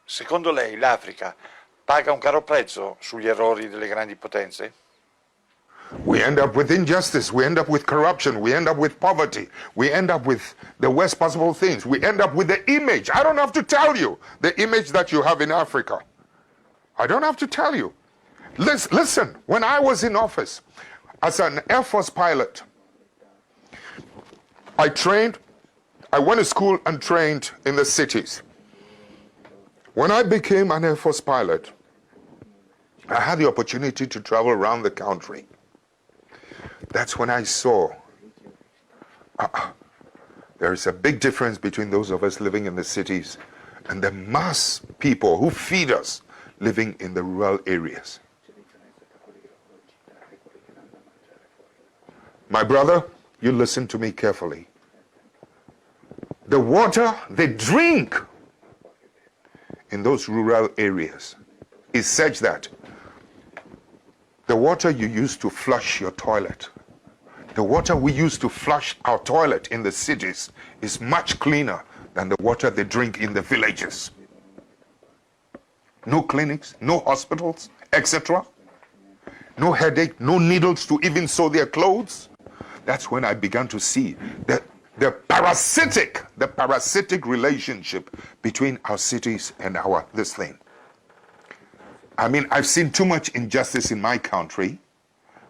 Secondo lei l'Africa paga un caro prezzo sugli errori delle grandi potenze? We end up with injustice, we end up with corruption, we end up with poverty, we end up with the worst possible things, we end up with the image. I don't have to tell you the image that you have in Africa. I don't have to tell you. Listen, when I was in office as an Air Force pilot, I went to school and trained in the cities. When I became an Air Force pilot, I had the opportunity to travel around the country. That's when I saw there is a big difference between those of us living in the cities and the mass people who feed us living in the rural areas. My brother, you listen to me carefully. The water they drink in those rural areas is such that the water you use to flush your toilet, the water we use to flush our toilet in the cities is much cleaner than the water they drink in the villages. No clinics, no hospitals, etc. No headache, no needles to even sew their clothes. That's when I began to see that the parasitic relationship between our cities and this thing. I mean, I've seen too much injustice in my country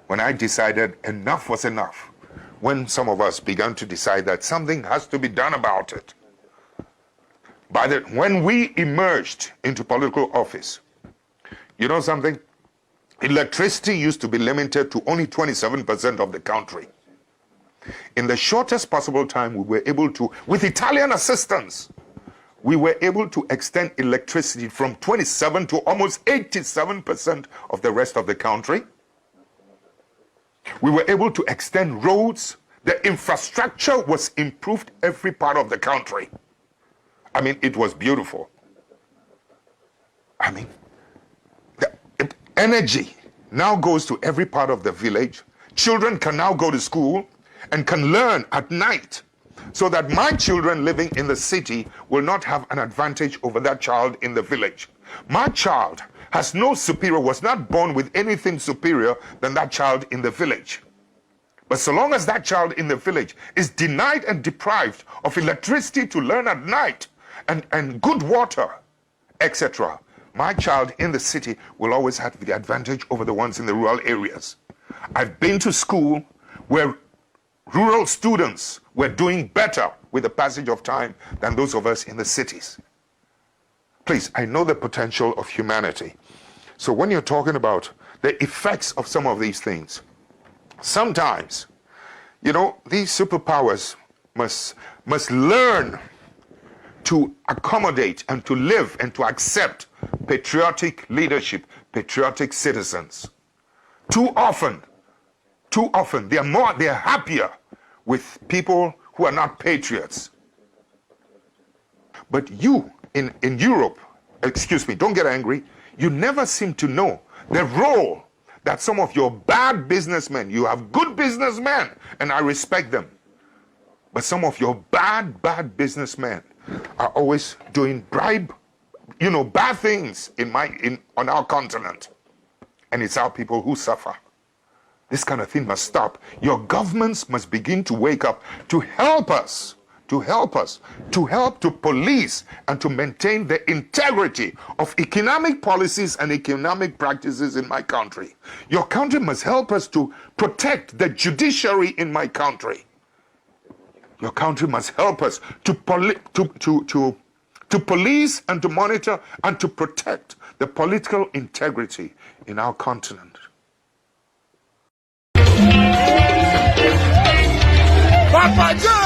when I decided enough was enough. When some of us began to decide that something has to be done about it. When we emerged into political office, you know something? Electricity used to be limited to only 27% of the country. In the shortest possible time, we were able to, with Italian assistance, we were able to extend electricity from 27 to almost 87% of the rest of the country. We were able to extend roads. The infrastructure was improved every part of the country. I mean, it was beautiful. I mean, the energy now goes to every part of the village. Children can now go to school and can learn at night, so that my children living in the city will not have an advantage over that child in the village. My child has no superior, was not born with anything superior than that child in the village. But so long as that child in the village is denied and deprived of electricity to learn at night and good water, etc., my child in the city will always have the advantage over the ones in the rural areas. I've been to school where rural students were doing better with the passage of time than those of us in the cities. Please, I know the potential of humanity. So when you're talking about the effects of some of these things, sometimes, you know, these superpowers must learn to accommodate and to live and to accept patriotic leadership, patriotic citizens. Too often, they're happier with people who are not patriots. But you in Europe, excuse me, don't get angry, you never seem to know the role that some of your bad businessmen, you have good businessmen, and I respect them, but some of your bad businessmen are always doing bad things on our continent. And it's our people who suffer. This kind of thing must stop. Your governments must begin to wake up to help us, to help to police and to maintain the integrity of economic policies and economic practices in my country. Your country must help us to protect the judiciary in my country. Your country must help us to police and to monitor and to protect the political integrity in our continent. Papa Joe!